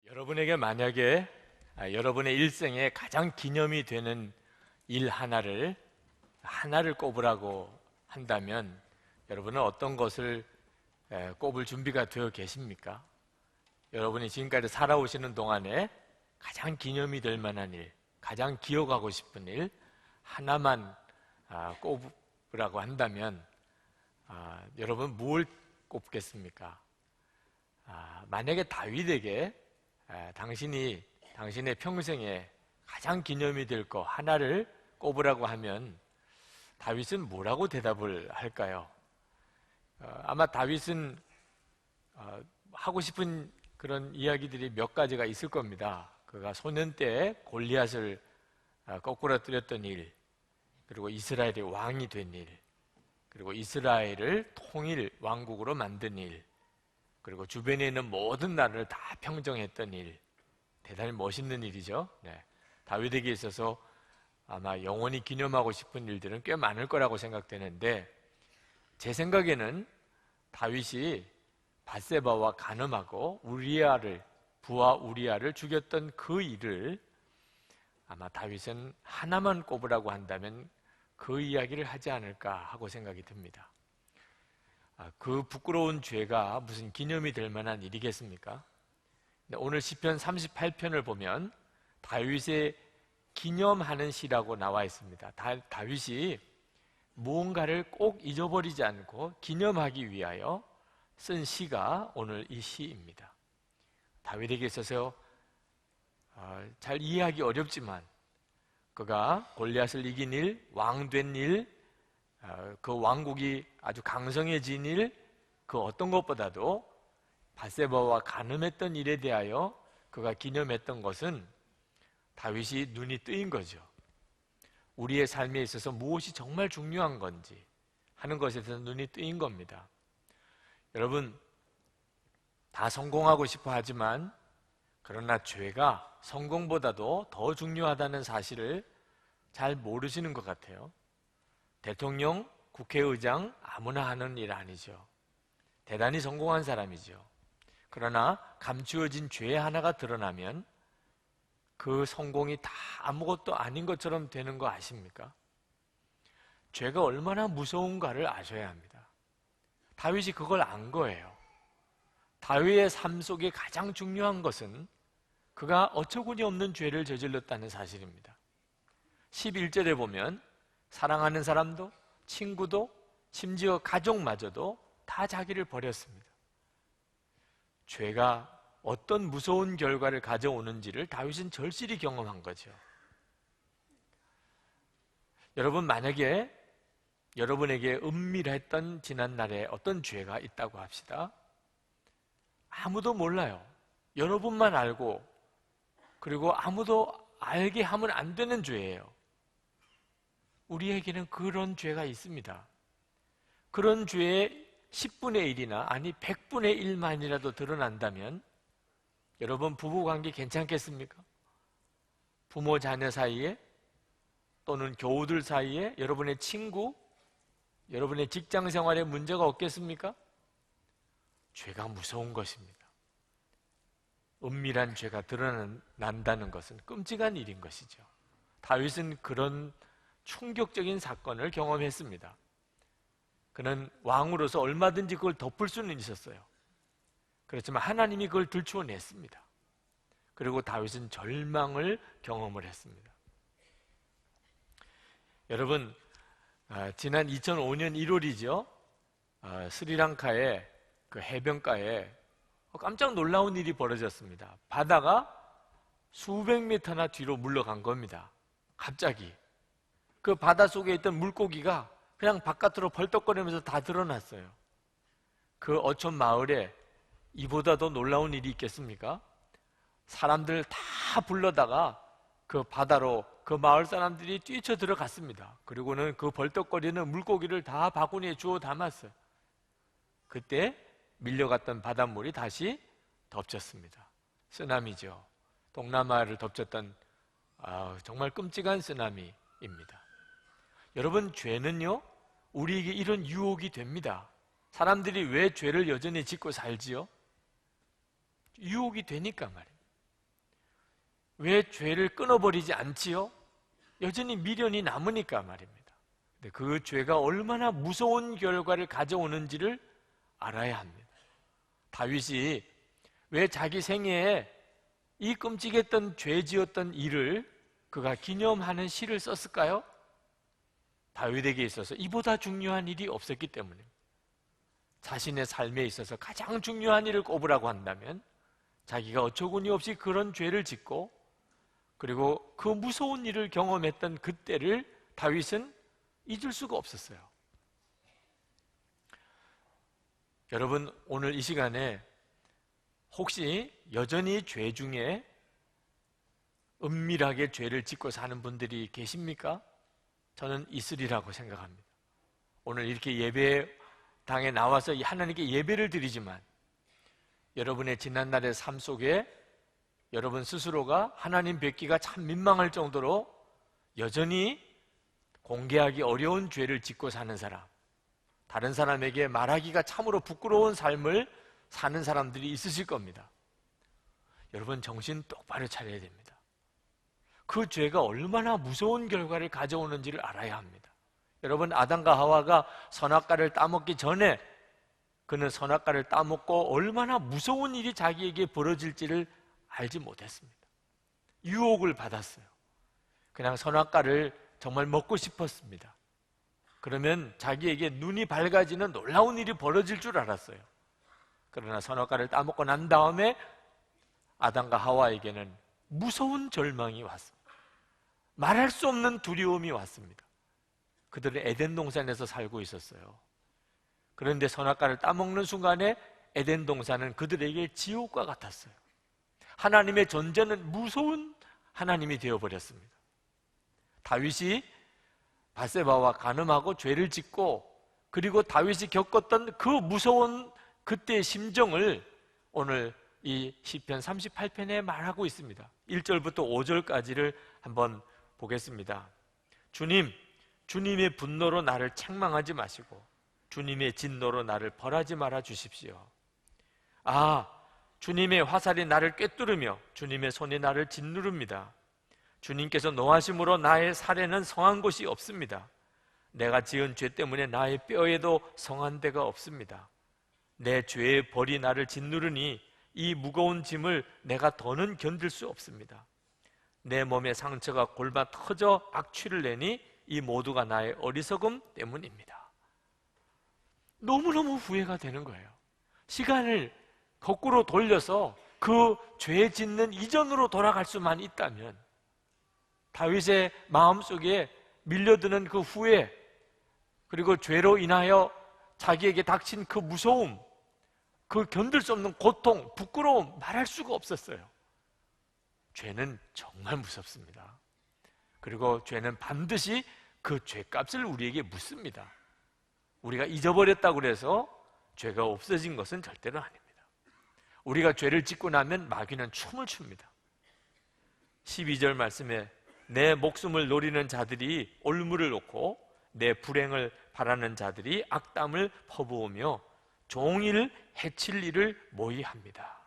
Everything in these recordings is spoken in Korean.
여러분에게 만약에 여러분의 일생에 가장 기념이 되는 일 하나를 꼽으라고 한다면 여러분은 어떤 것을 꼽을 준비가 되어 계십니까? 여러분이 지금까지 살아오시는 동안에 가장 기념이 될 만한 일, 가장 기억하고 싶은 일 하나만 꼽으라고 한다면 여러분 뭘 꼽겠습니까? 만약에 다윗에게 당신의 평생에 가장 기념이 될 거 하나를 꼽으라고 하면 다윗은 뭐라고 대답을 할까요? 아마 다윗은 하고 싶은 그런 이야기들이 몇 가지가 있을 겁니다. 그가 소년 때 골리앗을 거꾸러뜨렸던 일, 그리고 이스라엘의 왕이 된 일, 그리고 이스라엘을 통일 왕국으로 만든 일, 그리고 주변에 있는 모든 나라를 다 평정했던 일, 대단히 멋있는 일이죠. 다윗에게 있어서 아마 영원히 기념하고 싶은 일들은 꽤 많을 거라고 생각되는데, 제 생각에는 다윗이 밧세바와 간음하고 부하 우리아를 죽였던 그 일을 아마 다윗은 하나만 꼽으라고 한다면 그 이야기를 하지 않을까 하고 생각이 듭니다. 그 부끄러운 죄가 무슨 기념이 될 만한 일이겠습니까? 오늘 시편 38편을 보면 다윗의 기념하는 시라고 나와 있습니다. 다윗이 무언가를 꼭 잊어버리지 않고 기념하기 위하여 쓴 시가 오늘 이 시입니다. 다윗에게 있어서 잘 이해하기 어렵지만 그가 골리앗을 이긴 일, 왕 된 일, 그 왕국이 아주 강성해진 일, 그 어떤 것보다도 밧세바와 간음했던 일에 대하여 그가 기념했던 것은 다윗이 눈이 뜨인 거죠. 우리의 삶에 있어서 무엇이 정말 중요한 건지 하는 것에 대해서 눈이 뜨인 겁니다. 여러분, 다 성공하고 싶어 하지만 그러나 죄가 성공보다도 더 중요하다는 사실을 잘 모르시는 것 같아요. 대통령, 국회의장 아무나 하는 일 아니죠. 대단히 성공한 사람이죠. 그러나 감추어진 죄 하나가 드러나면 그 성공이 다 아무것도 아닌 것처럼 되는 거 아십니까? 죄가 얼마나 무서운가를 아셔야 합니다. 다윗이 그걸 안 거예요. 다윗의 삶 속에 가장 중요한 것은 그가 어처구니 없는 죄를 저질렀다는 사실입니다. 11절에 보면 사랑하는 사람도, 친구도, 심지어 가족마저도 다 자기를 버렸습니다. 죄가 어떤 무서운 결과를 가져오는지를 다윗은 절실히 경험한 거죠. 여러분, 만약에 여러분에게 은밀했던 지난날에 어떤 죄가 있다고 합시다. 아무도 몰라요. 여러분만 알고, 그리고 아무도 알게 하면 안 되는 죄예요. 우리에게는 그런 죄가 있습니다. 그런 죄의 10분의 1이나 아니 100분의 1만이라도 드러난다면 여러분 부부관계 괜찮겠습니까? 부모 자녀 사이에, 또는 교우들 사이에, 여러분의 친구, 여러분의 직장 생활에 문제가 없겠습니까? 죄가 무서운 것입니다. 은밀한 죄가 드러난다는 것은 끔찍한 일인 것이죠. 다윗은 그런 충격적인 사건을 경험했습니다. 그는 왕으로서 얼마든지 그걸 덮을 수는 있었어요. 그렇지만 하나님이 그걸 들추어냈습니다. 그리고 다윗은 절망을 경험을 했습니다. 여러분, 지난 2005년 1월이죠. 스리랑카의 그 해변가에 깜짝 놀라운 일이 벌어졌습니다. 바다가 수백 미터나 뒤로 물러간 겁니다. 갑자기 그 바다 속에 있던 물고기가 그냥 바깥으로 벌떡거리면서 다 드러났어요. 그 어촌 마을에 이보다 더 놀라운 일이 있겠습니까? 사람들 다 불러다가 그 바다로 그 마을 사람들이 뛰쳐 들어갔습니다. 그리고는 그 벌떡거리는 물고기를 다 바구니에 주워 담았어요. 그때 밀려갔던 바닷물이 다시 덮쳤습니다. 쓰나미죠. 동남아를 덮쳤던 정말 끔찍한 쓰나미입니다. 여러분, 죄는요, 우리에게 이런 유혹이 됩니다. 사람들이 왜 죄를 여전히 짓고 살지요? 유혹이 되니까 말이에요. 왜 죄를 끊어버리지 않지요? 여전히 미련이 남으니까 말입니다. 근데 그 죄가 얼마나 무서운 결과를 가져오는지를 알아야 합니다. 다윗이 왜 자기 생애에 이 끔찍했던 죄 지었던 일을 그가 기념하는 시를 썼을까요? 다윗에게 있어서 이보다 중요한 일이 없었기 때문입니다. 자신의 삶에 있어서 가장 중요한 일을 꼽으라고 한다면 자기가 어처구니 없이 그런 죄를 짓고 그리고 그 무서운 일을 경험했던 그때를 다윗은 잊을 수가 없었어요. 여러분, 오늘 이 시간에 혹시 여전히 죄 중에 은밀하게 죄를 짓고 사는 분들이 계십니까? 저는 있으리라고 생각합니다. 오늘 이렇게 예배당에 나와서 하나님께 예배를 드리지만 여러분의 지난날의 삶 속에 여러분 스스로가 하나님 뵙기가 참 민망할 정도로 여전히 공개하기 어려운 죄를 짓고 사는 사람, 다른 사람에게 말하기가 참으로 부끄러운 삶을 사는 사람들이 있으실 겁니다. 여러분, 정신 똑바로 차려야 됩니다. 그 죄가 얼마나 무서운 결과를 가져오는지를 알아야 합니다. 여러분, 아담과 하와가 선악과를 따먹기 전에 그는 선악과를 따먹고 얼마나 무서운 일이 자기에게 벌어질지를 알지 못했습니다. 유혹을 받았어요. 그냥 선악과를 정말 먹고 싶었습니다. 그러면 자기에게 눈이 밝아지는 놀라운 일이 벌어질 줄 알았어요. 그러나 선악과를 따먹고 난 다음에 아담과 하와에게는 무서운 절망이 왔습니다. 말할 수 없는 두려움이 왔습니다. 그들은 에덴 동산에서 살고 있었어요. 그런데 선악과를 따먹는 순간에 에덴 동산은 그들에게 지옥과 같았어요. 하나님의 존재는 무서운 하나님이 되어버렸습니다. 다윗이 밧세바와 간음하고 죄를 짓고 그리고 다윗이 겪었던 그 무서운 그때의 심정을 오늘 이 시편 38편에 말하고 있습니다. 1절부터 5절까지를 한번 보겠습니다. 주님, 주님의 분노로 나를 책망하지 마시고 주님의 진노로 나를 벌하지 말아 주십시오. 아, 주님의 화살이 나를 꿰뚫으며 주님의 손이 나를 짓누릅니다. 주님께서 노하심으로 나의 살에는 성한 곳이 없습니다. 내가 지은 죄 때문에 나의 뼈에도 성한 데가 없습니다. 내 죄의 벌이 나를 짓누르니 이 무거운 짐을 내가 더는 견딜 수 없습니다. 내 몸의 상처가 골마 터져 악취를 내니 이 모두가 나의 어리석음 때문입니다. 너무너무 후회가 되는 거예요. 시간을 거꾸로 돌려서 그 죄 짓는 이전으로 돌아갈 수만 있다면 다윗의 마음속에 밀려드는 그 후회 그리고 죄로 인하여 자기에게 닥친 그 무서움, 그 견딜 수 없는 고통, 부끄러움 말할 수가 없었어요. 죄는 정말 무섭습니다. 그리고 죄는 반드시 그 죄값을 우리에게 묻습니다. 우리가 잊어버렸다고 해서 죄가 없어진 것은 절대로 아닙니다. 우리가 죄를 짓고 나면 마귀는 춤을 춥니다. 12절 말씀에 내 목숨을 노리는 자들이 올무를 놓고 내 불행을 바라는 자들이 악담을 퍼부으며 종일 해칠 일을 모의합니다.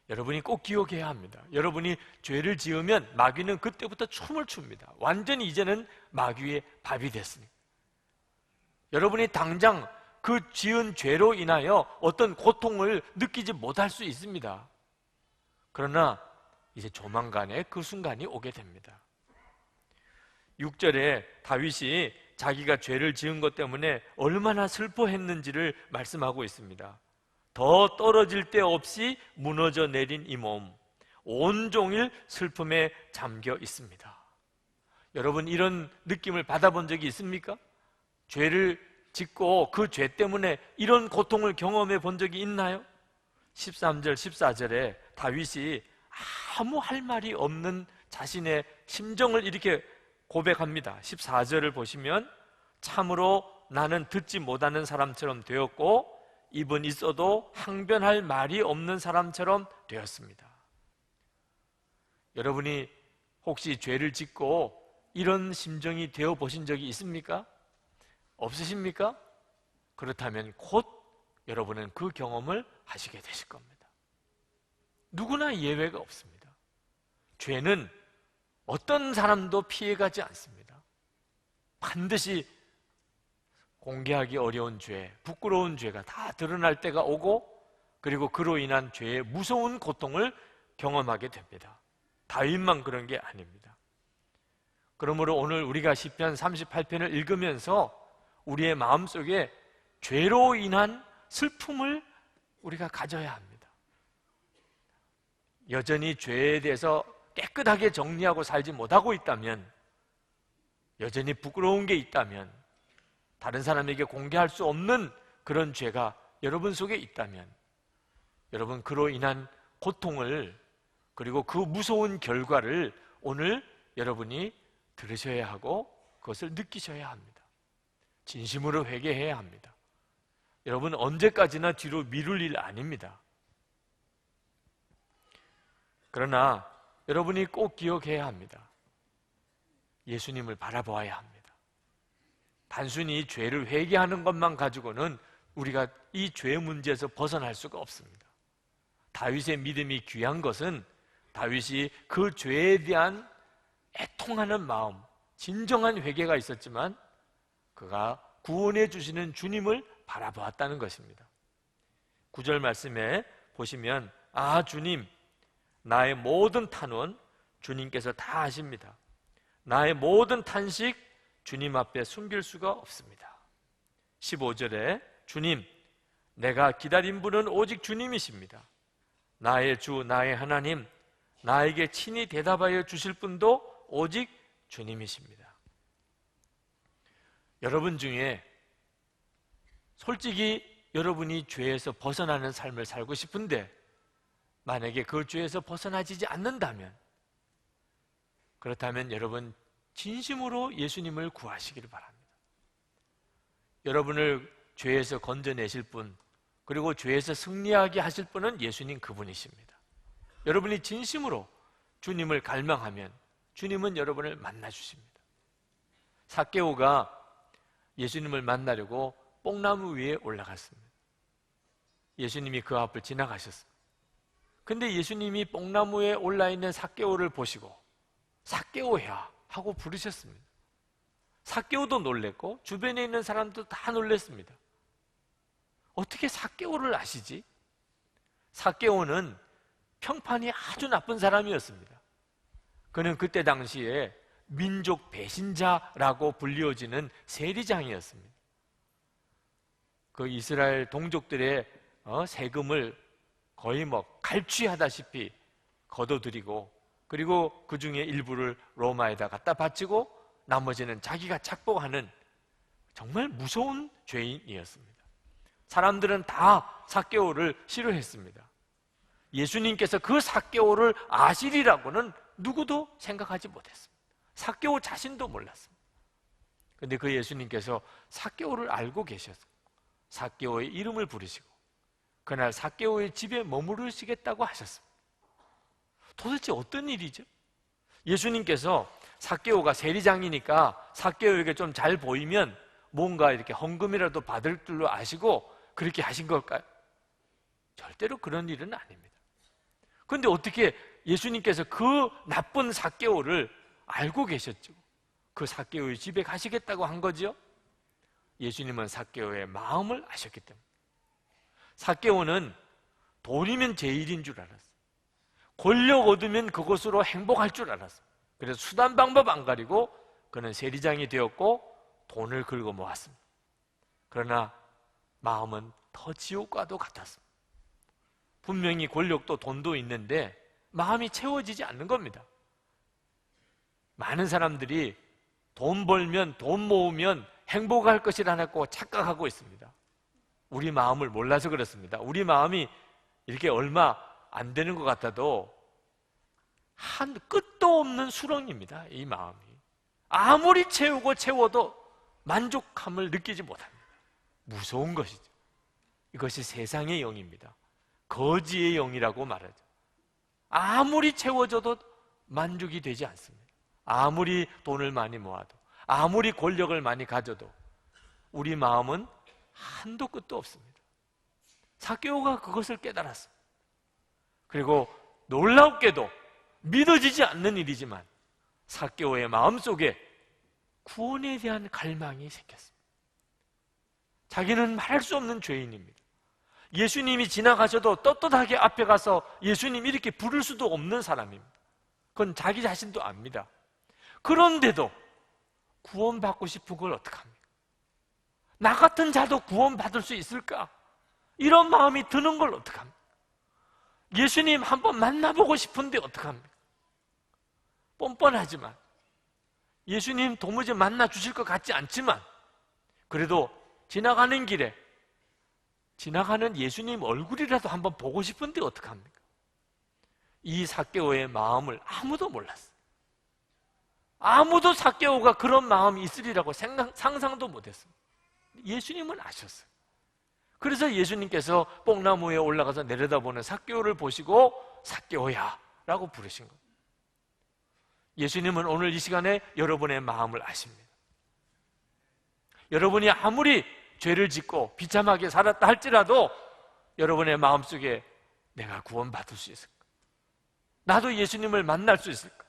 여러분이 꼭 기억해야 합니다. 여러분이 죄를 지으면 마귀는 그때부터 춤을 춥니다. 완전히 이제는 마귀의 밥이 됐습니다. 여러분이 당장 그 지은 죄로 인하여 어떤 고통을 느끼지 못할 수 있습니다. 그러나 이제 조만간에 그 순간이 오게 됩니다. 6절에 다윗이 자기가 죄를 지은 것 때문에 얼마나 슬퍼했는지를 말씀하고 있습니다. 더 떨어질 데 없이 무너져 내린 이 몸, 온종일 슬픔에 잠겨 있습니다. 여러분, 이런 느낌을 받아본 적이 있습니까? 죄를 짓고 그 죄 때문에 이런 고통을 경험해 본 적이 있나요? 13절, 14절에 다윗이 아무 할 말이 없는 자신의 심정을 이렇게 고백합니다. 14절을 보시면 참으로 나는 듣지 못하는 사람처럼 되었고 입은 있어도 항변할 말이 없는 사람처럼 되었습니다. 여러분이 혹시 죄를 짓고 이런 심정이 되어 보신 적이 있습니까? 없으십니까? 그렇다면 곧 여러분은 그 경험을 하시게 되실 겁니다. 누구나 예외가 없습니다. 죄는 어떤 사람도 피해가지 않습니다. 반드시 공개하기 어려운 죄, 부끄러운 죄가 다 드러날 때가 오고, 그리고 그로 인한 죄의 무서운 고통을 경험하게 됩니다. 다윗만 그런 게 아닙니다. 그러므로 오늘 우리가 시편 38편을 읽으면서 우리의 마음속에 죄로 인한 슬픔을 우리가 가져야 합니다. 여전히 죄에 대해서 깨끗하게 정리하고 살지 못하고 있다면, 여전히 부끄러운 게 있다면, 다른 사람에게 공개할 수 없는 그런 죄가 여러분 속에 있다면, 여러분 그로 인한 고통을, 그리고 그 무서운 결과를 오늘 여러분이 들으셔야 하고 그것을 느끼셔야 합니다. 진심으로 회개해야 합니다. 여러분 언제까지나 뒤로 미룰 일 아닙니다. 그러나 여러분이 꼭 기억해야 합니다. 예수님을 바라보아야 합니다. 단순히 죄를 회개하는 것만 가지고는 우리가 이 죄 문제에서 벗어날 수가 없습니다. 다윗의 믿음이 귀한 것은 다윗이 그 죄에 대한 애통하는 마음, 진정한 회개가 있었지만 그가 구원해 주시는 주님을 바라보았다는 것입니다. 9절 말씀에 보시면, 아 주님, 나의 모든 탄원 주님께서 다 아십니다. 나의 모든 탄식 주님 앞에 숨길 수가 없습니다. 15절에 주님, 내가 기다린 분은 오직 주님이십니다. 나의 주, 나의 하나님, 나에게 친히 대답하여 주실 분도 오직 주님이십니다. 여러분 중에 솔직히 여러분이 죄에서 벗어나는 삶을 살고 싶은데 만약에 그 죄에서 벗어나지지 않는다면, 그렇다면 여러분 진심으로 예수님을 구하시기를 바랍니다. 여러분을 죄에서 건져내실 분, 그리고 죄에서 승리하게 하실 분은 예수님 그분이십니다. 여러분이 진심으로 주님을 갈망하면 주님은 여러분을 만나주십니다. 삭개오가 예수님을 만나려고 뽕나무 위에 올라갔습니다. 예수님이 그 앞을 지나가셨습니다. 근데 예수님이 뽕나무에 올라있는 삭개오를 보시고 삭개오야 하고 부르셨습니다. 삭개오도 놀랬고 주변에 있는 사람도 다 놀랬습니다. 어떻게 삭개오를 아시지? 삭개오는 평판이 아주 나쁜 사람이었습니다. 그는 그때 당시에 민족 배신자라고 불리워지는 세리장이었습니다. 그 이스라엘 동족들의 세금을 거의 갈취하다시피 거둬들이고, 그리고 그 중에 일부를 로마에다 갖다 바치고 나머지는 자기가 착복하는 정말 무서운 죄인이었습니다. 사람들은 다 삭개오를 싫어했습니다. 예수님께서 그 삭개오를 아시리라고는 누구도 생각하지 못했습니다. 삭개오 자신도 몰랐습니다. 그런데 그 예수님께서 삭개오를 알고 계셨고 삭개오의 이름을 부르시고 그날 삭개오의 집에 머무르시겠다고 하셨습니다. 도대체 어떤 일이죠? 예수님께서 삭개오가 세리장이니까 삭개오에게 좀 잘 보이면 뭔가 이렇게 헌금이라도 받을 줄로 아시고 그렇게 하신 걸까요? 절대로 그런 일은 아닙니다. 그런데 어떻게 예수님께서 그 나쁜 삭개오를 알고 계셨죠? 그 삭개오의 집에 가시겠다고 한 거죠? 예수님은 삭개오의 마음을 아셨기 때문에. 삭개오는 돈이면 제일인 줄 알았어요. 권력 얻으면 그것으로 행복할 줄 알았어요. 그래서 수단 방법 안 가리고 그는 세리장이 되었고 돈을 긁어 모았습니다. 그러나 마음은 더 지옥과도 같았습니다. 분명히 권력도 돈도 있는데 마음이 채워지지 않는 겁니다. 많은 사람들이 돈 벌면, 돈 모으면 행복할 것이라고 착각하고 있습니다. 우리 마음을 몰라서 그렇습니다. 우리 마음이 이렇게 얼마 안 되는 것 같아도 한 끝도 없는 수렁입니다. 이 마음이 아무리 채우고 채워도 만족함을 느끼지 못합니다. 무서운 것이죠. 이것이 세상의 영입니다. 거지의 영이라고 말하죠. 아무리 채워져도 만족이 되지 않습니다. 아무리 돈을 많이 모아도, 아무리 권력을 많이 가져도 우리 마음은 한도 끝도 없습니다. 삭개오가 그것을 깨달았습니다. 그리고 놀랍게도 믿어지지 않는 일이지만 삭개오의 마음속에 구원에 대한 갈망이 생겼습니다. 자기는 말할 수 없는 죄인입니다. 예수님이 지나가셔도 떳떳하게 앞에 가서 예수님 이렇게 부를 수도 없는 사람입니다. 그건 자기 자신도 압니다. 그런데도 구원받고 싶은 걸 어떡합니까? 나 같은 자도 구원받을 수 있을까? 이런 마음이 드는 걸 어떡합니까? 예수님 한번 만나보고 싶은데 어떡합니까? 뻔뻔하지만 예수님 도무지 만나 주실 것 같지 않지만 그래도 지나가는 길에 지나가는 예수님 얼굴이라도 한번 보고 싶은데 어떡합니까? 이 삭개오의 마음을 아무도 몰랐어요. 아무도 삭개오가 그런 마음이 있으리라고 상상도 못했어요. 예수님은 아셨어요. 그래서 예수님께서 뽕나무에 올라가서 내려다보는 삭개오를 보시고 삭개오야 라고 부르신 거예요. 예수님은 오늘 이 시간에 여러분의 마음을 아십니다. 여러분이 아무리 죄를 짓고 비참하게 살았다 할지라도 여러분의 마음속에 내가 구원받을 수 있을까? 나도 예수님을 만날 수 있을까?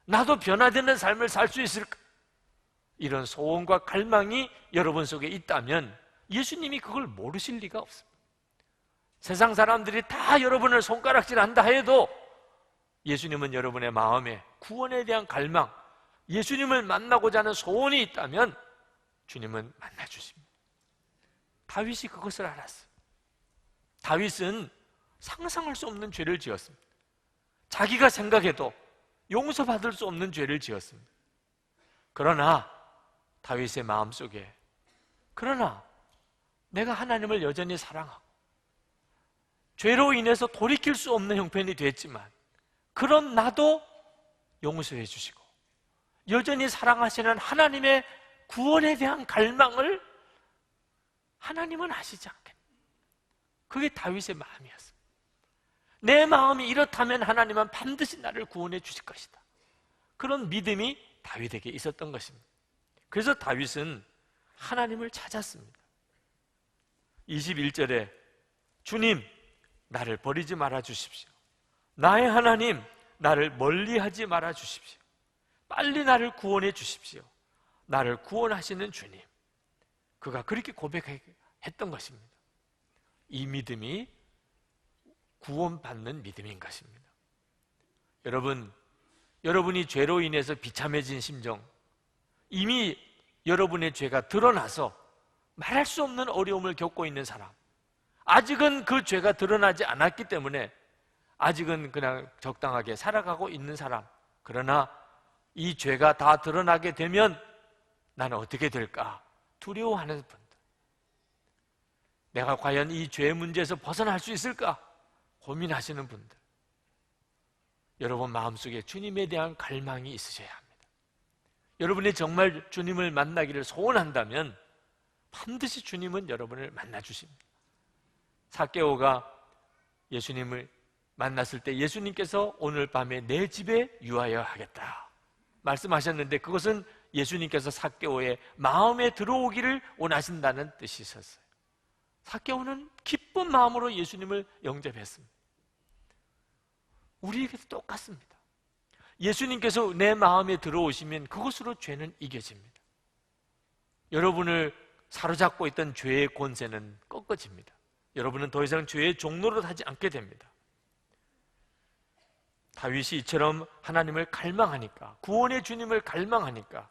나도 변화되는 삶을 살 수 있을까? 이런 소원과 갈망이 여러분 속에 있다면 예수님이 그걸 모르실 리가 없습니다. 세상 사람들이 다 여러분을 손가락질한다 해도 예수님은 여러분의 마음에 구원에 대한 갈망, 예수님을 만나고자 하는 소원이 있다면 주님은 만나주십니다. 다윗이 그것을 알았어요. 다윗은 상상할 수 없는 죄를 지었습니다. 자기가 생각해도 용서받을 수 없는 죄를 지었습니다. 그러나 다윗의 마음속에 그러나 내가 하나님을 여전히 사랑하고 죄로 인해서 돌이킬 수 없는 형편이 됐지만 그런 나도 용서해 주시고 여전히 사랑하시는 하나님의 구원에 대한 갈망을 하나님은 아시지 않겠나. 그게 다윗의 마음이었습니다. 내 마음이 이렇다면 하나님은 반드시 나를 구원해 주실 것이다. 그런 믿음이 다윗에게 있었던 것입니다. 그래서 다윗은 하나님을 찾았습니다. 21절에 주님 나를 버리지 말아 주십시오. 나의 하나님 나를 멀리하지 말아 주십시오. 빨리 나를 구원해 주십시오. 나를 구원하시는 주님. 그가 그렇게 고백했던 것입니다. 이 믿음이 구원받는 믿음인 것입니다. 여러분이 죄로 인해서 비참해진 심정, 이미 여러분의 죄가 드러나서 말할 수 없는 어려움을 겪고 있는 사람, 아직은 그 죄가 드러나지 않았기 때문에 아직은 그냥 적당하게 살아가고 있는 사람, 그러나 이 죄가 다 드러나게 되면 나는 어떻게 될까 두려워하는 분들, 내가 과연 이 죄의 문제에서 벗어날 수 있을까 고민하시는 분들, 여러분 마음속에 주님에 대한 갈망이 있으셔야 합니다. 여러분이 정말 주님을 만나기를 소원한다면 반드시 주님은 여러분을 만나주십니다. 삭개오가 예수님을 만났을 때 예수님께서 오늘 밤에 내 집에 유하여 하겠다 말씀하셨는데 그것은 예수님께서 삭개오의 마음에 들어오기를 원하신다는 뜻이 있었어요. 삭개오는 기쁜 마음으로 예수님을 영접했습니다. 우리에게도 똑같습니다. 예수님께서 내 마음에 들어오시면 그것으로 죄는 이겨집니다. 여러분을 사로잡고 있던 죄의 권세는 꺾어집니다. 여러분은 더 이상 죄의 종노릇 하지 않게 됩니다. 다윗이 이처럼 하나님을 갈망하니까, 구원의 주님을 갈망하니까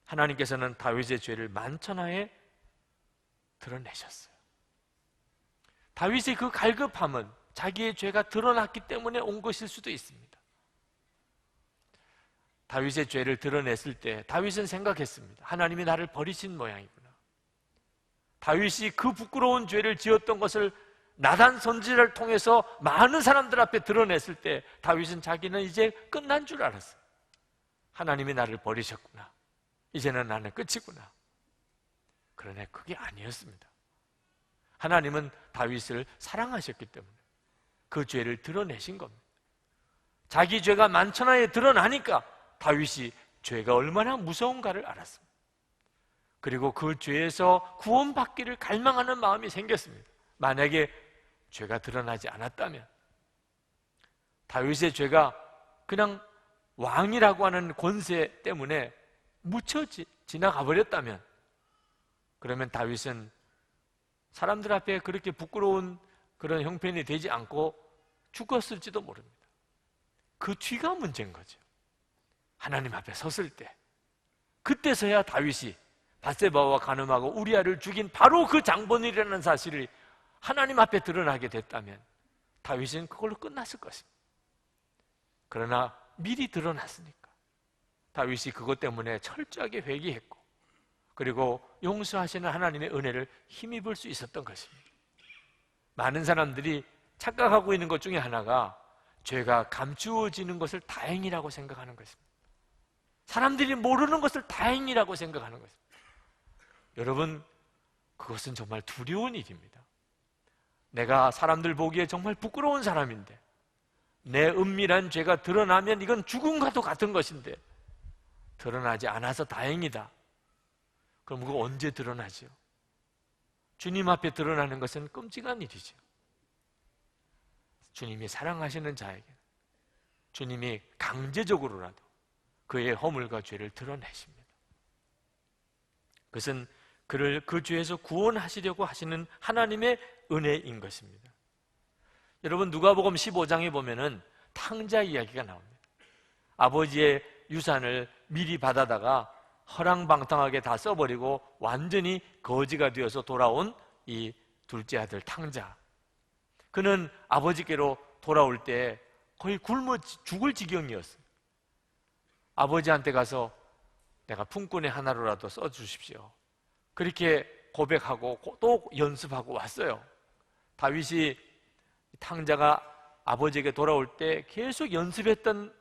하나님께서는 다윗의 죄를 만천하에 드러내셨어요. 다윗의 그 갈급함은 자기의 죄가 드러났기 때문에 온 것일 수도 있습니다. 다윗의 죄를 드러냈을 때 다윗은 생각했습니다. 하나님이 나를 버리신 모양이구나. 다윗이 그 부끄러운 죄를 지었던 것을 나단 선지자를 통해서 많은 사람들 앞에 드러냈을 때 다윗은 자기는 이제 끝난 줄 알았어요. 하나님이 나를 버리셨구나. 이제는 나는 끝이구나. 그러나 그게 아니었습니다. 하나님은 다윗을 사랑하셨기 때문에 그 죄를 드러내신 겁니다. 자기 죄가 만천하에 드러나니까 다윗이 죄가 얼마나 무서운가를 알았습니다. 그리고 그 죄에서 구원받기를 갈망하는 마음이 생겼습니다. 만약에 죄가 드러나지 않았다면 다윗의 죄가 그냥 왕이라고 하는 권세 때문에 묻혀 지나가 버렸다면, 그러면 다윗은 사람들 앞에 그렇게 부끄러운 그런 형편이 되지 않고 죽었을지도 모릅니다. 그 뒤가 문제인 거죠. 하나님 앞에 섰을 때, 그때서야 다윗이 밧세바와 간음하고 우리아를 죽인 바로 그 장본인이라는 사실이 하나님 앞에 드러나게 됐다면 다윗은 그걸로 끝났을 것입니다. 그러나 미리 드러났으니까 다윗이 그것 때문에 철저하게 회개했고, 그리고 용서하시는 하나님의 은혜를 힘입을 수 있었던 것입니다. 많은 사람들이 착각하고 있는 것 중에 하나가 죄가 감추어지는 것을 다행이라고 생각하는 것입니다. 사람들이 모르는 것을 다행이라고 생각하는 것입니다. 여러분, 그것은 정말 두려운 일입니다. 내가 사람들 보기에 정말 부끄러운 사람인데 내 은밀한 죄가 드러나면 이건 죽음과도 같은 것인데 드러나지 않아서 다행이다. 그럼 그거 언제 드러나죠? 주님 앞에 드러나는 것은 끔찍한 일이죠. 주님이 사랑하시는 자에게 주님이 강제적으로라도 그의 허물과 죄를 드러내십니다. 그것은 그를 그 죄에서 구원하시려고 하시는 하나님의 은혜인 것입니다. 여러분, 누가복음 15장에 보면은 탕자 이야기가 나옵니다. 아버지의 유산을 미리 받아다가 허랑방탕하게 다 써버리고 완전히 거지가 되어서 돌아온 이 둘째 아들 탕자. 그는 아버지께로 돌아올 때 거의 굶어 죽을 지경이었어요. 아버지한테 가서 내가 품꾼의 하나로라도 써주십시오, 그렇게 고백하고 또 연습하고 왔어요. 다윗이 탕자가 아버지에게 돌아올 때 계속 연습했던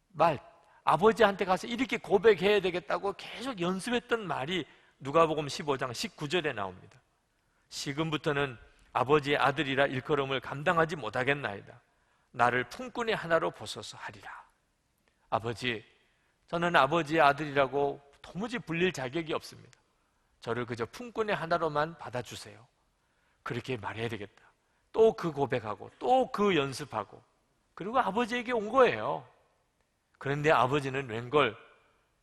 말, 아버지한테 가서 이렇게 고백해야 되겠다고 계속 연습했던 말이 누가복음 15장 19절에 나옵니다. 지금부터는 아버지의 아들이라 일컬음을 감당하지 못하겠나이다. 나를 품꾼의 하나로 보소서 하리라. 아버지, 저는 아버지의 아들이라고 도무지 불릴 자격이 없습니다. 저를 그저 품꾼의 하나로만 받아주세요. 그렇게 말해야 되겠다. 또 그 고백하고 또 그 연습하고, 그리고 아버지에게 온 거예요. 그런데 아버지는 웬걸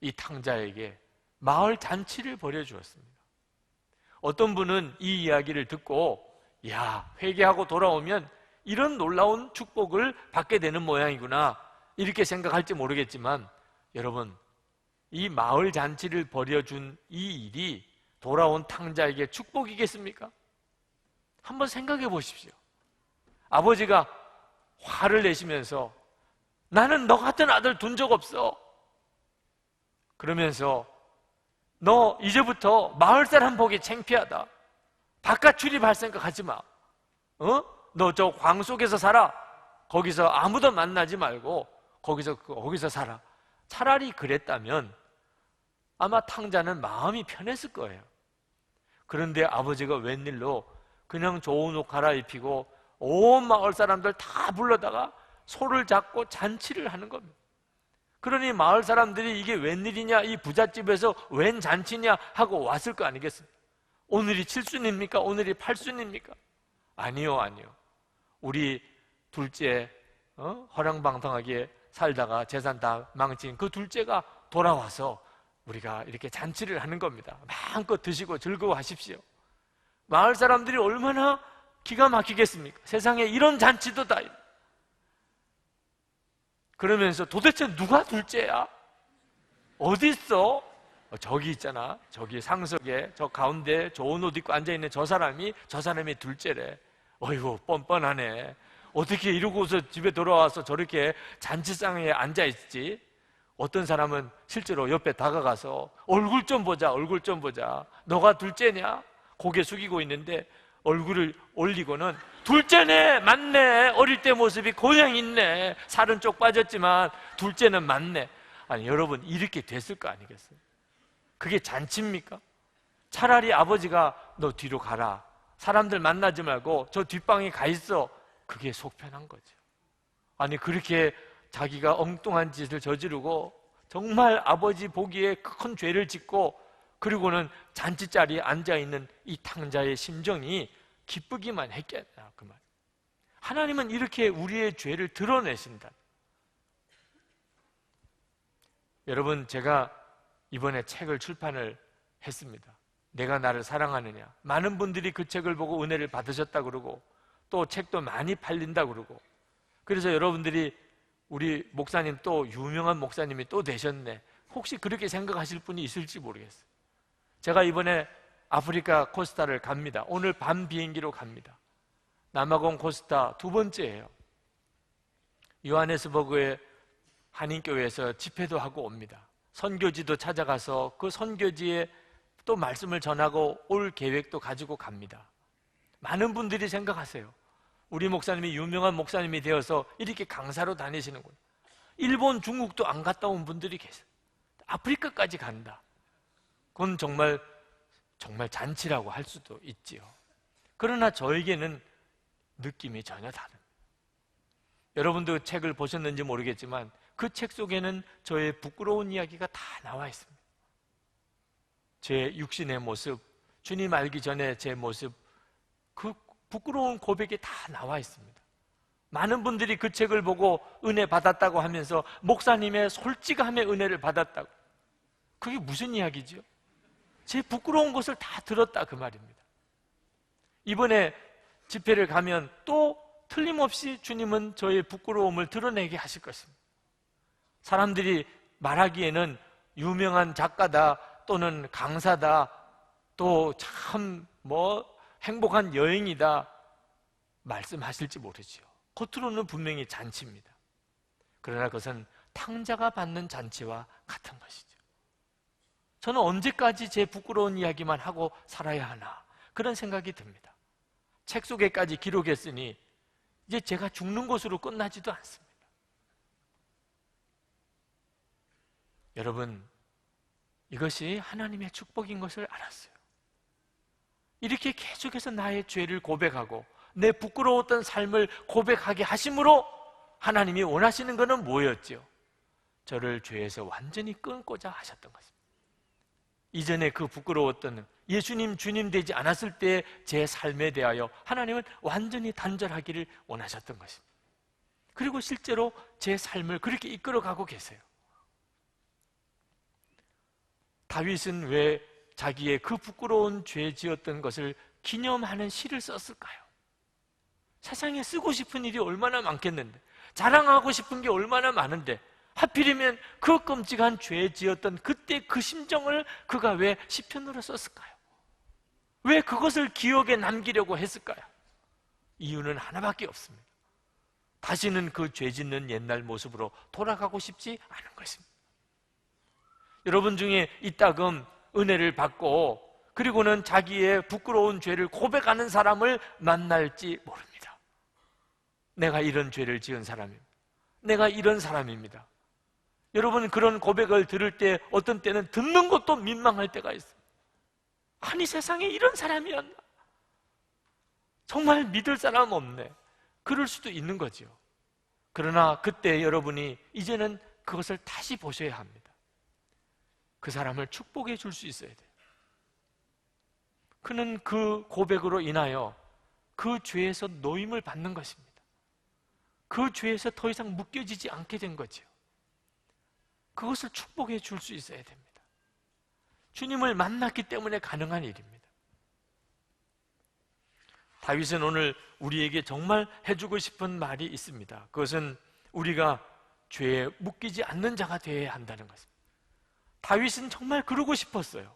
이 탕자에게 마을 잔치를 벌여주었습니다. 어떤 분은 이 이야기를 듣고 야, 회개하고 돌아오면 이런 놀라운 축복을 받게 되는 모양이구나, 이렇게 생각할지 모르겠지만, 여러분, 이 마을 잔치를 벌여준 이 일이 돌아온 탕자에게 축복이겠습니까? 한번 생각해 보십시오. 아버지가 화를 내시면서 나는 너 같은 아들 둔 적 없어, 그러면서 너 이제부터 마을 사람 보기 창피하다, 바깥 출입할 생각 하지 마, 너 저 광 속에서 살아, 거기서 아무도 만나지 말고 거기서 살아, 차라리 그랬다면 아마 탕자는 마음이 편했을 거예요. 그런데 아버지가 웬일로 그냥 좋은 옷 갈아입히고 온 마을 사람들 다 불러다가 소를 잡고 잔치를 하는 겁니다. 그러니 마을 사람들이 이게 웬일이냐, 이 부잣집에서 웬 잔치냐 하고 왔을 거 아니겠습니까? 오늘이 칠순입니까? 오늘이 팔순입니까? 아니요. 우리 둘째 허랑방탕하게 살다가 재산 다 망친 그 둘째가 돌아와서 우리가 이렇게 잔치를 하는 겁니다. 마음껏 드시고 즐거워하십시오. 마을 사람들이 얼마나 기가 막히겠습니까? 세상에 이런 잔치도 다. 그러면서 도대체 누가 둘째야? 어디 있어? 저기 있잖아. 저기 상석에 저 가운데 좋은 옷 입고 앉아있는 저 사람이 둘째래. 어이구, 뻔뻔하네. 어떻게 이러고서 집에 돌아와서 저렇게 잔치상에 앉아있지? 어떤 사람은 실제로 옆에 다가가서 얼굴 좀 보자. 너가 둘째냐? 고개 숙이고 있는데 얼굴을 올리고는 둘째네, 맞네, 어릴 때 모습이 고양 있네, 살은 쪽 빠졌지만 둘째는 맞네. 아니, 여러분, 이렇게 됐을 거 아니겠어요? 그게 잔치입니까? 차라리 아버지가 너 뒤로 가라, 사람들 만나지 말고 저 뒷방에 가 있어, 그게 속편한 거죠. 아니, 그렇게 자기가 엉뚱한 짓을 저지르고 정말 아버지 보기에 큰 죄를 짓고 그리고는 잔치자리에 앉아있는 이 탕자의 심정이 기쁘기만 했겠나, 그 말. 하나님은 이렇게 우리의 죄를 드러내신다. 여러분, 제가 이번에 책을 출판을 했습니다. 내가 나를 사랑하느냐. 많은 분들이 그 책을 보고 은혜를 받으셨다 그러고, 또 책도 많이 팔린다 그러고, 그래서 여러분들이 우리 목사님 또 유명한 목사님이 또 되셨네, 혹시 그렇게 생각하실 분이 있을지 모르겠어요. 제가 이번에 아프리카 코스타를 갑니다. 오늘 밤 비행기로 갑니다. 남아공 코스타 두 번째예요. 요하네스버그의 한인교회에서 집회도 하고 옵니다. 선교지도 찾아가서 그 선교지에 또 말씀을 전하고 올 계획도 가지고 갑니다. 많은 분들이 생각하세요. 우리 목사님이 유명한 목사님이 되어서 이렇게 강사로 다니시는구나. 일본, 중국도 안 갔다 온 분들이 계세요. 아프리카까지 간다. 그건 정말 잔치라고 할 수도 있지요. 그러나 저에게는 느낌이 전혀 다릅니다. 여러분도 책을 보셨는지 모르겠지만 그 책 속에는 저의 부끄러운 이야기가 다 나와 있습니다. 제 육신의 모습, 주님 알기 전에 제 모습, 그 부끄러운 고백이 다 나와 있습니다. 많은 분들이 그 책을 보고 은혜 받았다고 하면서 목사님의 솔직함의 은혜를 받았다고. 그게 무슨 이야기죠? 제 부끄러운 것을 다 들었다 그 말입니다. 이번에 집회를 가면 또 틀림없이 주님은 저의 부끄러움을 드러내게 하실 것입니다. 사람들이 말하기에는 유명한 작가다, 또는 강사다, 또 참 행복한 여행이다 말씀하실지 모르지요. 겉으로는 분명히 잔치입니다. 그러나 그것은 탕자가 받는 잔치와 같은 것이죠. 저는 언제까지 제 부끄러운 이야기만 하고 살아야 하나, 그런 생각이 듭니다. 책 속에까지 기록했으니 이제 제가 죽는 것으로 끝나지도 않습니다. 여러분, 이것이 하나님의 축복인 것을 알았어요. 이렇게 계속해서 나의 죄를 고백하고 내 부끄러웠던 삶을 고백하게 하심으로 하나님이 원하시는 것은 뭐였죠? 저를 죄에서 완전히 끊고자 하셨던 것입니다. 이전에 그 부끄러웠던 예수님 주님 되지 않았을 때 제 삶에 대하여 하나님은 완전히 단절하기를 원하셨던 것입니다. 그리고 실제로 제 삶을 그렇게 이끌어가고 계세요. 다윗은 왜 자기의 그 부끄러운 죄 지었던 것을 기념하는 시를 썼을까요? 세상에 쓰고 싶은 일이 얼마나 많겠는데, 자랑하고 싶은 게 얼마나 많은데, 하필이면 그 끔찍한 죄 지었던 그때 그 심정을 그가 왜 시편으로 썼을까요? 왜 그것을 기억에 남기려고 했을까요? 이유는 하나밖에 없습니다. 다시는 그 죄 짓는 옛날 모습으로 돌아가고 싶지 않은 것입니다. 여러분 중에 이따금 은혜를 받고 그리고는 자기의 부끄러운 죄를 고백하는 사람을 만날지 모릅니다. 내가 이런 죄를 지은 사람입니다. 내가 이런 사람입니다. 여러분, 그런 고백을 들을 때 어떤 때는 듣는 것도 민망할 때가 있어요. 아니, 세상에 이런 사람이었나? 정말 믿을 사람 없네. 그럴 수도 있는 거죠. 그러나 그때 여러분이 이제는 그것을 다시 보셔야 합니다. 그 사람을 축복해 줄 수 있어야 돼요. 그는 그 고백으로 인하여 그 죄에서 노임을 받는 것입니다. 그 죄에서 더 이상 묶여지지 않게 된 거죠. 그것을 축복해 줄 수 있어야 됩니다. 주님을 만났기 때문에 가능한 일입니다. 다윗은 오늘 우리에게 정말 해주고 싶은 말이 있습니다. 그것은 우리가 죄에 묶이지 않는 자가 되어야 한다는 것입니다. 다윗은 정말 그러고 싶었어요.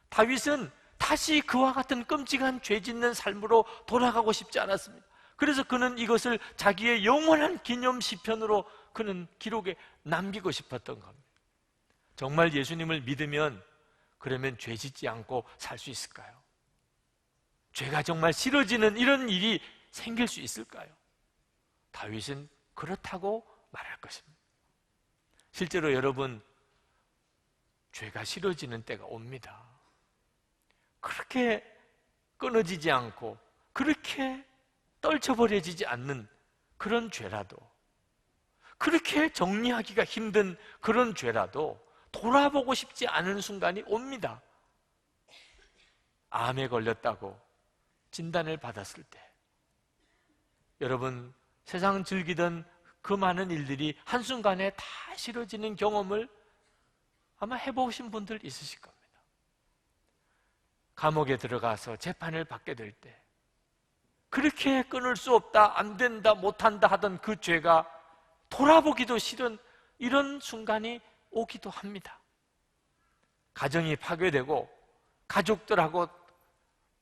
다윗은 다시 그와 같은 끔찍한 죄 짓는 삶으로 돌아가고 싶지 않았습니다. 그래서 그는 이것을 자기의 영원한 기념 시편으로 그는 기록에 남기고 싶었던 겁니다. 정말 예수님을 믿으면 그러면 죄 짓지 않고 살 수 있을까요? 죄가 정말 싫어지는 이런 일이 생길 수 있을까요? 다윗은 그렇다고 말할 것입니다. 실제로 여러분, 죄가 싫어지는 때가 옵니다. 그렇게 끊어지지 않고 그렇게 떨쳐버려지지 않는 그런 죄라도, 그렇게 정리하기가 힘든 그런 죄라도 돌아보고 싶지 않은 순간이 옵니다. 암에 걸렸다고 진단을 받았을 때, 여러분, 세상 즐기던 그 많은 일들이 한순간에 다 싫어지는 경험을 아마 해보신 분들 있으실 겁니다. 감옥에 들어가서 재판을 받게 될 때 그렇게 끊을 수 없다, 안 된다, 못한다 하던 그 죄가 돌아보기도 싫은 이런 순간이 오기도 합니다. 가정이 파괴되고 가족들하고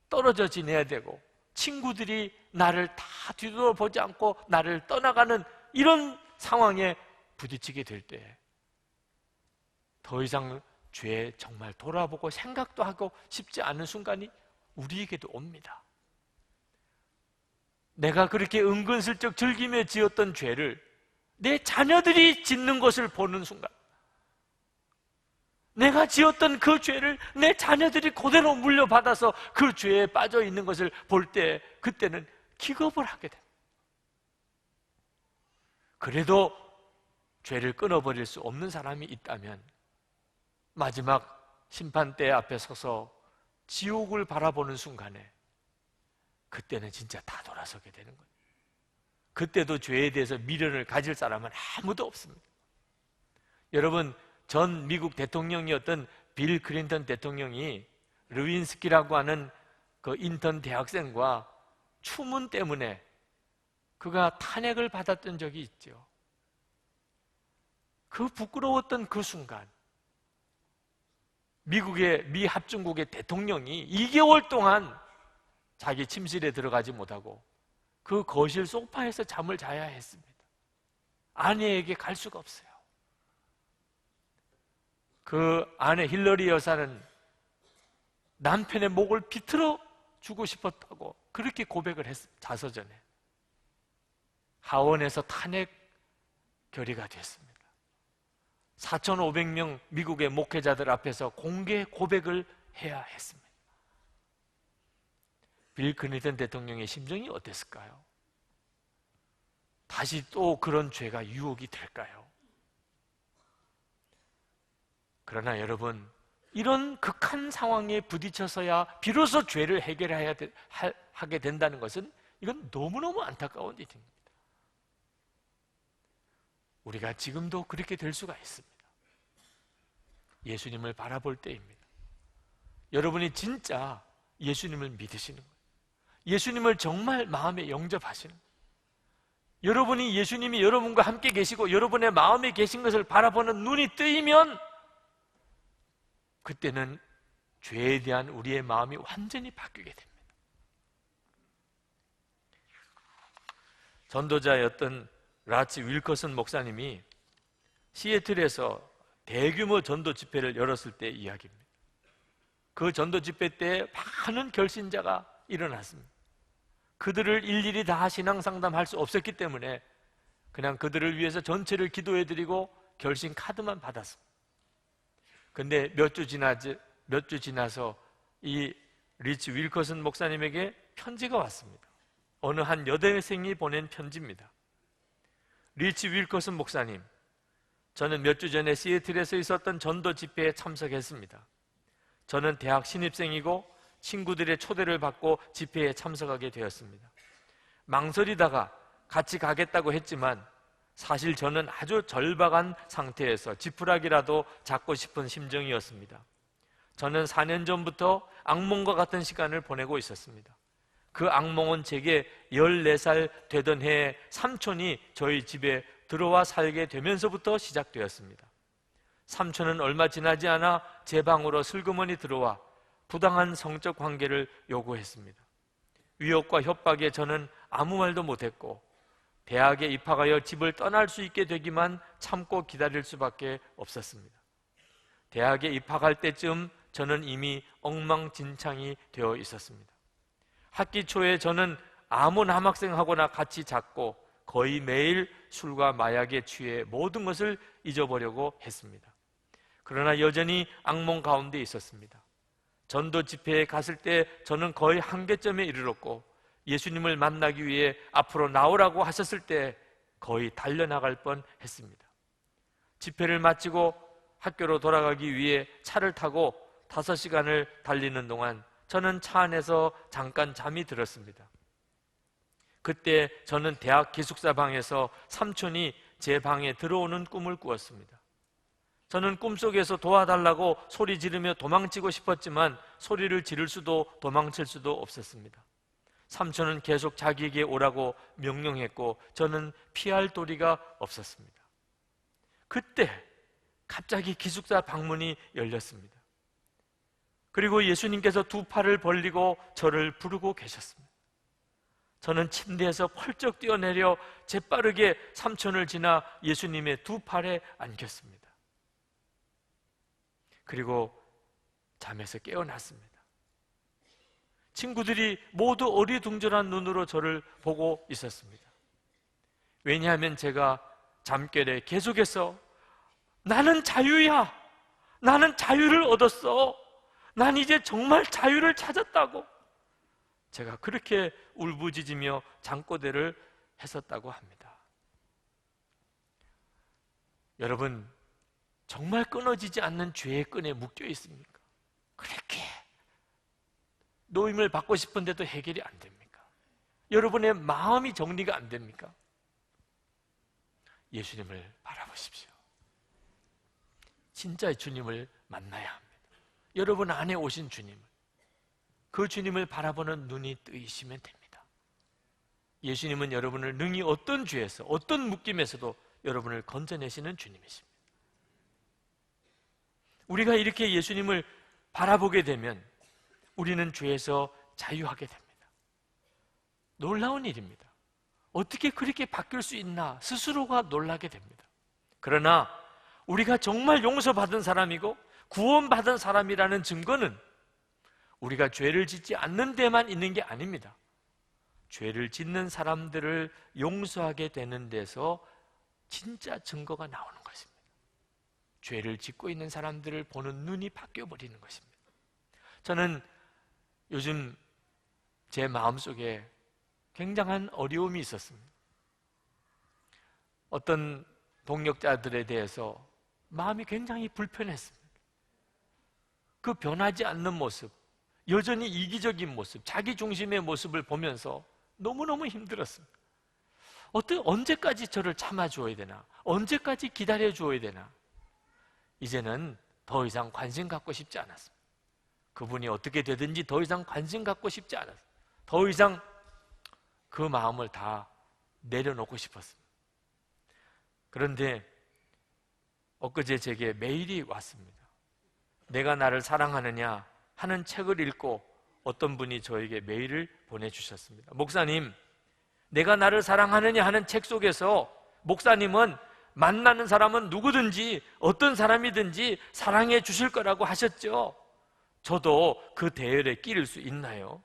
떨어져 지내야 되고 친구들이 나를 다 뒤돌아보지 않고 나를 떠나가는 이런 상황에 부딪히게 될 때 더 이상 죄에 정말 돌아보고 생각도 하고 싶지 않은 순간이 우리에게도 옵니다. 내가 그렇게 은근슬쩍 즐기며 지었던 죄를 내 자녀들이 짓는 것을 보는 순간, 내가 지었던 그 죄를 내 자녀들이 그대로 물려받아서 그 죄에 빠져 있는 것을 볼 때 그때는 기겁을 하게 됩니다. 그래도 죄를 끊어버릴 수 없는 사람이 있다면 마지막 심판대 앞에 서서 지옥을 바라보는 순간에 그때는 진짜 다 돌아서게 되는 거예요. 그때도 죄에 대해서 미련을 가질 사람은 아무도 없습니다. 여러분, 전 미국 대통령이었던 빌 클린턴 대통령이 르윈스키라고 하는 그 인턴 대학생과 추문 때문에 그가 탄핵을 받았던 적이 있죠. 그 부끄러웠던 그 순간 미 합중국의 대통령이 2개월 동안 자기 침실에 들어가지 못하고 그 거실 소파에서 잠을 자야 했습니다. 아내에게 갈 수가 없어요. 그 아내 힐러리 여사는 남편의 목을 비틀어 주고 싶었다고 그렇게 고백을 했습니다. 자서전에. 하원에서 탄핵 결의가 됐습니다. 4,500명 미국의 목회자들 앞에서 공개 고백을 해야 했습니다. 빌 클린턴 대통령의 심정이 어땠을까요? 다시 또 그런 죄가 유혹이 될까요? 그러나 여러분, 이런 극한 상황에 부딪혀서야 비로소 죄를 하게 된다는 것은 이건 너무너무 안타까운 일입니다. 우리가 지금도 그렇게 될 수가 있습니다. 예수님을 바라볼 때입니다. 여러분이 진짜 예수님을 믿으시는 거예요. 예수님을 정말 마음에 영접하시는 거예요. 여러분이 예수님이 여러분과 함께 계시고 여러분의 마음에 계신 것을 바라보는 눈이 뜨이면 그때는 죄에 대한 우리의 마음이 완전히 바뀌게 됩니다. 전도자였던 라치 윌커슨 목사님이 시애틀에서 대규모 전도 집회를 열었을 때 이야기입니다. 그 전도 집회 때 많은 결신자가 일어났습니다. 그들을 일일이 다 신앙 상담할 수 없었기 때문에 그냥 그들을 위해서 전체를 기도해드리고 결신 카드만 받았습니다. 근데 몇 주 지나서 이 리치 윌커슨 목사님에게 편지가 왔습니다. 어느 한 여대생이 보낸 편지입니다. 리치 윌커슨 목사님, 저는 몇 주 전에 시애틀에서 있었던 전도 집회에 참석했습니다. 저는 대학 신입생이고 친구들의 초대를 받고 집회에 참석하게 되었습니다. 망설이다가 같이 가겠다고 했지만 사실 저는 아주 절박한 상태에서 지푸라기라도 잡고 싶은 심정이었습니다. 저는 4년 전부터 악몽과 같은 시간을 보내고 있었습니다. 그 악몽은 제게 14살 되던 해에 삼촌이 저희 집에 들어와 살게 되면서부터 시작되었습니다. 삼촌은 얼마 지나지 않아 제 방으로 슬그머니 들어와 부당한 성적 관계를 요구했습니다. 위협과 협박에 저는 아무 말도 못했고 대학에 입학하여 집을 떠날 수 있게 되기만 참고 기다릴 수밖에 없었습니다. 대학에 입학할 때쯤 저는 이미 엉망진창이 되어 있었습니다. 학기 초에 저는 아무 남학생하고나 같이 잤고 거의 매일 술과 마약에 취해 모든 것을 잊어보려고 했습니다. 그러나 여전히 악몽 가운데 있었습니다. 전도 집회에 갔을 때 저는 거의 한계점에 이르렀고 예수님을 만나기 위해 앞으로 나오라고 하셨을 때 거의 달려나갈 뻔했습니다. 집회를 마치고 학교로 돌아가기 위해 차를 타고 5시간을 달리는 동안 저는 차 안에서 잠깐 잠이 들었습니다. 그때 저는 대학 기숙사 방에서 삼촌이 제 방에 들어오는 꿈을 꾸었습니다. 저는 꿈속에서 도와달라고 소리 지르며 도망치고 싶었지만 소리를 지를 수도 도망칠 수도 없었습니다. 삼촌은 계속 자기에게 오라고 명령했고 저는 피할 도리가 없었습니다. 그때 갑자기 기숙사 방문이 열렸습니다. 그리고 예수님께서 두 팔을 벌리고 저를 부르고 계셨습니다. 저는 침대에서 펄쩍 뛰어내려 재빠르게 삼촌을 지나 예수님의 두 팔에 안겼습니다. 그리고 잠에서 깨어났습니다. 친구들이 모두 어리둥절한 눈으로 저를 보고 있었습니다. 왜냐하면 제가 잠결에 계속해서 나는 자유야! 나는 자유를 얻었어! 난 이제 정말 자유를 찾았다고! 제가 그렇게 울부짖으며 잠꼬대를 했었다고 합니다. 여러분, 정말 끊어지지 않는 죄의 끈에 묶여 있습니까? 그렇게 노임을 받고 싶은데도 해결이 안 됩니까? 여러분의 마음이 정리가 안 됩니까? 예수님을 바라보십시오. 진짜의 주님을 만나야 합니다. 여러분 안에 오신 주님을, 그 주님을 바라보는 눈이 뜨이시면 됩니다. 예수님은 여러분을 능히 어떤 죄에서, 어떤 묶임에서도 여러분을 건져내시는 주님이십니다. 우리가 이렇게 예수님을 바라보게 되면 우리는 죄에서 자유하게 됩니다. 놀라운 일입니다. 어떻게 그렇게 바뀔 수 있나 스스로가 놀라게 됩니다. 그러나 우리가 정말 용서받은 사람이고 구원받은 사람이라는 증거는 우리가 죄를 짓지 않는 데만 있는 게 아닙니다. 죄를 짓는 사람들을 용서하게 되는 데서 진짜 증거가 나오는 것입니다. 죄를 짓고 있는 사람들을 보는 눈이 바뀌어버리는 것입니다. 저는 요즘 제 마음속에 굉장한 어려움이 있었습니다. 어떤 동역자들에 대해서 마음이 굉장히 불편했습니다. 그 변하지 않는 모습, 여전히 이기적인 모습, 자기 중심의 모습을 보면서 너무너무 힘들었습니다. 언제까지 저를 참아주어야 되나? 언제까지 기다려주어야 되나? 이제는 더 이상 관심 갖고 싶지 않았습니다. 그분이 어떻게 되든지 더 이상 관심 갖고 싶지 않았습니다. 더 이상 그 마음을 다 내려놓고 싶었습니다. 그런데 엊그제 제게 메일이 왔습니다. 내가 나를 사랑하느냐 하는 책을 읽고 어떤 분이 저에게 메일을 보내주셨습니다. 목사님, 내가 나를 사랑하느냐 하는 책 속에서 목사님은 만나는 사람은 누구든지 어떤 사람이든지 사랑해 주실 거라고 하셨죠. 저도 그 대열에 끼를 수 있나요?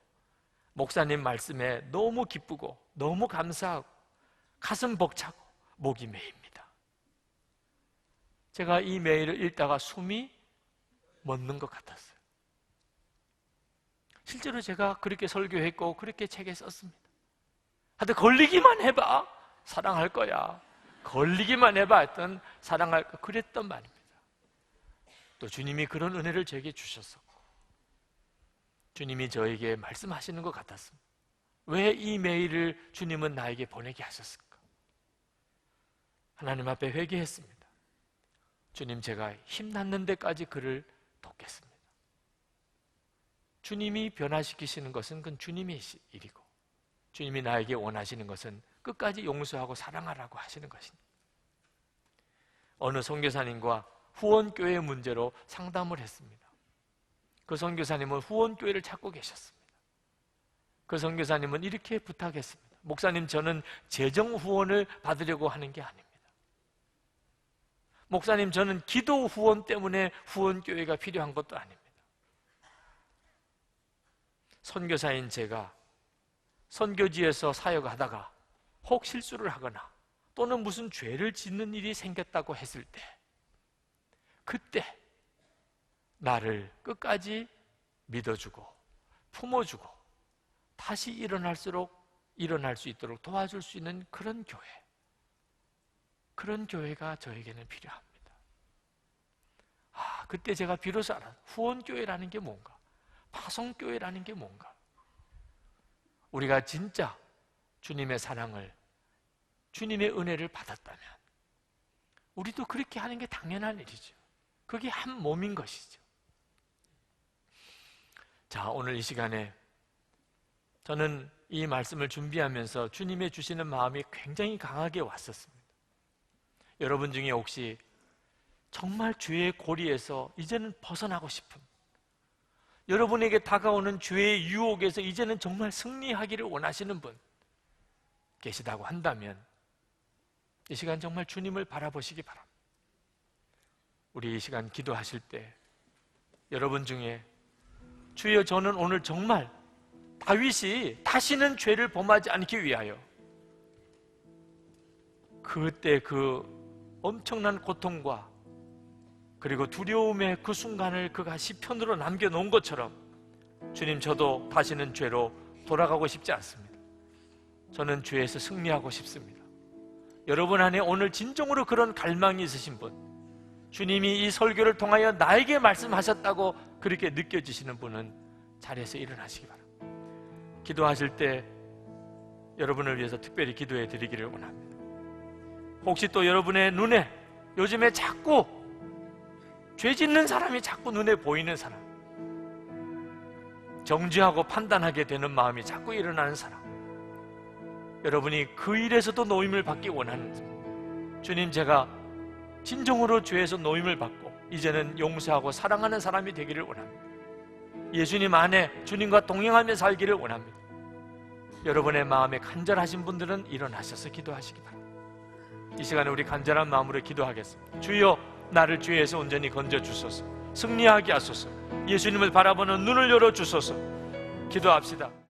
목사님 말씀에 너무 기쁘고 너무 감사하고 가슴 벅차고 목이 메입니다. 제가 이 메일을 읽다가 숨이 멎는 것 같았어요. 실제로 제가 그렇게 설교했고 그렇게 책에 썼습니다. 하여튼 걸리기만 해봐 사랑할 거야, 걸리기만 해봐 했던 사랑할 거 그랬던 말입니다. 또 주님이 그런 은혜를 저에게 주셨었고 주님이 저에게 말씀하시는 것 같았습니다. 왜 이 메일을 주님은 나에게 보내게 하셨을까? 하나님 앞에 회개했습니다. 주님, 제가 힘났는 데까지 그를 돕겠습니다. 주님이 변화시키시는 것은 그건 주님의 일이고 주님이 나에게 원하시는 것은 끝까지 용서하고 사랑하라고 하시는 것입니다. 어느 선교사님과 후원교회 문제로 상담을 했습니다. 그 선교사님은 후원교회를 찾고 계셨습니다. 그 선교사님은 이렇게 부탁했습니다. 목사님, 저는 재정 후원을 받으려고 하는 게 아닙니다. 목사님, 저는 기도 후원 때문에 후원교회가 필요한 것도 아닙니다. 선교사인 제가 선교지에서 사역하다가 혹 실수를 하거나 또는 무슨 죄를 짓는 일이 생겼다고 했을 때 그때 나를 끝까지 믿어주고 품어주고 다시 일어날 수 있도록 도와줄 수 있는 그런 교회, 그런 교회가 저에게는 필요합니다. 그때 제가 비로소 알았어요. 후원교회라는 게 뭔가, 파송교회라는 게 뭔가. 우리가 진짜 주님의 사랑을, 주님의 은혜를 받았다면 우리도 그렇게 하는 게 당연한 일이죠. 그게 한 몸인 것이죠. 자, 오늘 이 시간에 저는 이 말씀을 준비하면서 주님의 주시는 마음이 굉장히 강하게 왔었습니다. 여러분 중에 혹시 정말 죄의 고리에서 이제는 벗어나고 싶은, 여러분에게 다가오는 죄의 유혹에서 이제는 정말 승리하기를 원하시는 분 계시다고 한다면 이 시간 정말 주님을 바라보시기 바랍니다. 우리 이 시간 기도하실 때 여러분 중에 주여, 저는 오늘 정말 다윗이 다시는 죄를 범하지 않기 위하여, 그때 그 엄청난 고통과 그리고 두려움의 그 순간을 그가 시편으로 남겨놓은 것처럼, 주님, 저도 다시는 죄로 돌아가고 싶지 않습니다. 저는 죄에서 승리하고 싶습니다. 여러분 안에 오늘 진정으로 그런 갈망이 있으신 분, 주님이 이 설교를 통하여 나에게 말씀하셨다고 그렇게 느껴지시는 분은 자리에서 일어나시기 바랍니다. 기도하실 때 여러분을 위해서 특별히 기도해 드리기를 원합니다. 혹시 또 여러분의 눈에 요즘에 자꾸 죄 짓는 사람이 자꾸 눈에 보이는 사람, 정죄하고 판단하게 되는 마음이 자꾸 일어나는 사람, 여러분이 그 일에서도 노임을 받기 원하는 사람, 주님, 제가 진정으로 죄에서 노임을 받고 이제는 용서하고 사랑하는 사람이 되기를 원합니다. 예수님 안에 주님과 동행하며 살기를 원합니다. 여러분의 마음에 간절하신 분들은 일어나셔서 기도하시기 바랍니다. 이 시간에 우리 간절한 마음으로 기도하겠습니다. 주여, 나를 죄에서 온전히 건져주소서, 승리하게 하소서, 예수님을 바라보는 눈을 열어주소서. 기도합시다.